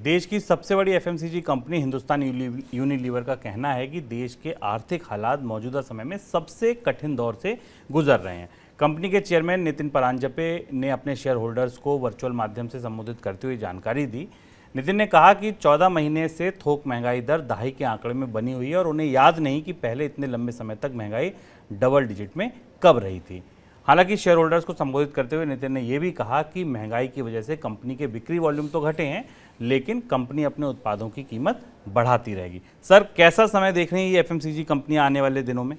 देश की सबसे बड़ी एफएमसीजी कंपनी हिंदुस्तान यूनिलीवर का कहना है कि देश के आर्थिक हालात मौजूदा समय में सबसे कठिन दौर से गुजर रहे हैं। कंपनी के चेयरमैन नितिन परांजपे ने अपने शेयर होल्डर्स को वर्चुअल माध्यम से संबोधित करते हुए जानकारी दी। नितिन ने कहा कि 14 महीने से थोक महंगाई दर दहाई के आंकड़े में बनी हुई है और उन्हें याद नहीं कि पहले इतने लंबे समय तक महंगाई डबल डिजिट में कब रही थी। हालांकि शेयर होल्डर्स को संबोधित करते हुए नितिन ने यह भी कहा कि महंगाई की वजह से कंपनी के बिक्री वॉल्यूम तो घटे हैं, लेकिन कंपनी अपने उत्पादों की कीमत बढ़ाती रहेगी। सर, कैसा समय देख रही हैं ये एफएमसीजी कंपनियां आने वाले दिनों में?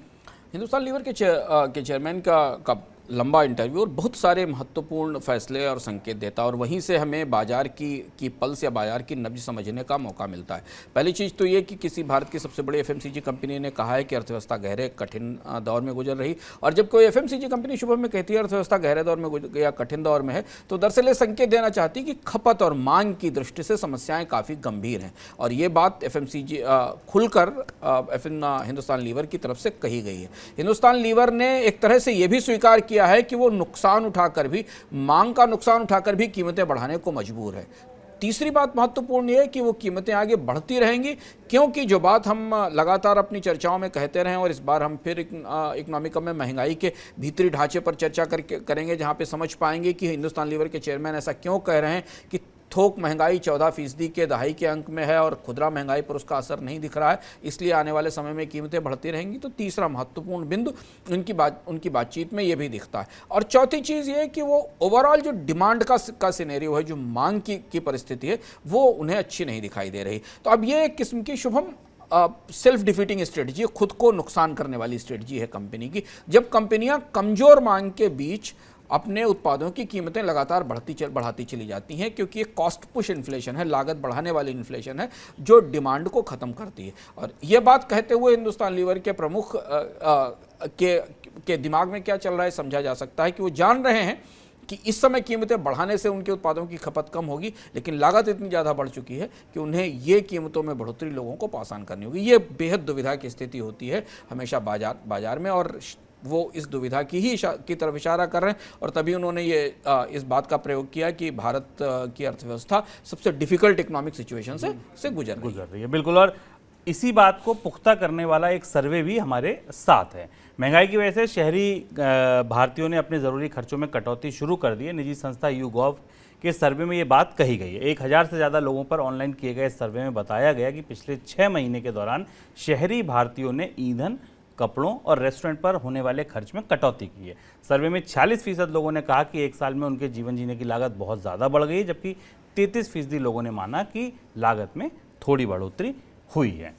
हिंदुस्तान लीवर के चेयरमैन का लंबा इंटरव्यू और बहुत सारे महत्वपूर्ण फैसले और संकेत देता है और वहीं से हमें बाजार की पल्स या बाजार की नब्ज समझने का मौका मिलता है। पहली चीज़ तो ये कि किसी भारत की सबसे बड़ी एफएमसीजी कंपनी ने कहा है कि अर्थव्यवस्था गहरे कठिन दौर में गुजर रही। और जब कोई एफएमसीजी कंपनी शुभ में कहती है अर्थव्यवस्था गहरे दौर में या कठिन दौर में है, तो दरअसल ये संकेत देना चाहती है कि खपत और मांग की दृष्टि से समस्याएं काफ़ी गंभीर हैं। और ये बात एफएमसीजी खुलकर हिंदुस्तान लीवर की तरफ से कही गई है। हिंदुस्तान लीवर ने एक तरह से ये भी स्वीकार किया है कि वो नुकसान उठाकर भी, मांग का नुकसान उठाकर भी कीमतें बढ़ाने को मजबूर है। तीसरी बात महत्वपूर्ण ये है कि वो कीमतें आगे बढ़ती रहेंगी, क्योंकि जो बात हम लगातार अपनी चर्चाओं में कहते रहे और इस बार हम फिर इकोनॉमिक में महंगाई के भीतरी ढांचे पर चर्चा करेंगे, जहां पे समझ पाएंगे कि हिंदुस्तान लीवर के चेयरमैन ऐसा क्यों कह रहे हैं कि थोक महंगाई 14% के दहाई के अंक में है और खुदरा महंगाई पर उसका असर नहीं दिख रहा है, इसलिए आने वाले समय में कीमतें बढ़ती रहेंगी। तो तीसरा महत्वपूर्ण बिंदु उनकी बातचीत में ये भी दिखता है। और चौथी चीज़ ये है कि वो ओवरऑल जो डिमांड का सिनेरियो है, जो मांग की परिस्थिति है, वो उन्हें अच्छी नहीं दिखाई दे रही। तो अब ये एक किस्म की शुभम सेल्फ डिफीटिंग स्ट्रेटजी, खुद को नुकसान करने वाली स्ट्रेटजी है कंपनी की। जब कंपनियां कमजोर मांग के बीच अपने उत्पादों की कीमतें लगातार बढ़ाती चली जाती हैं, क्योंकि ये कॉस्ट पुश इन्फ्लेशन है, लागत बढ़ाने वाली इन्फ्लेशन है जो डिमांड को ख़त्म करती है। और ये बात कहते हुए हिंदुस्तान लीवर के प्रमुख के दिमाग में क्या चल रहा है समझा जा सकता है कि वो जान रहे हैं कि इस समय कीमतें बढ़ाने से उनके उत्पादों की खपत कम होगी, लेकिन लागत इतनी ज़्यादा बढ़ चुकी है कि उन्हें ये कीमतों में बढ़ोतरी लोगों को पास ऑन करनी होगी। ये बेहद दुविधा की स्थिति होती है हमेशा बाजार में, और वो इस दुविधा की तरफ इशारा कर रहे हैं। और तभी उन्होंने ये इस बात का प्रयोग किया कि भारत की अर्थव्यवस्था सबसे डिफिकल्ट इकोनॉमिक सिचुएशन से गुजर रही है। बिल्कुल, और इसी बात को पुख्ता करने वाला एक सर्वे भी हमारे साथ है। महंगाई की वजह से शहरी भारतीयों ने अपने ज़रूरी खर्चों में कटौती शुरू कर दी है। निजी संस्था YouGov के सर्वे में ये बात कही गई है। 1000 से ज़्यादा लोगों पर ऑनलाइन किए गए सर्वे में बताया गया कि पिछले 6 महीने के दौरान शहरी भारतीयों ने ईंधन, कपड़ों और रेस्टोरेंट पर होने वाले खर्च में कटौती की है। सर्वे में 46% लोगों ने कहा कि एक साल में उनके जीवन जीने की लागत बहुत ज़्यादा बढ़ गई है, जबकि 33% लोगों ने माना कि लागत में थोड़ी बढ़ोतरी हुई है।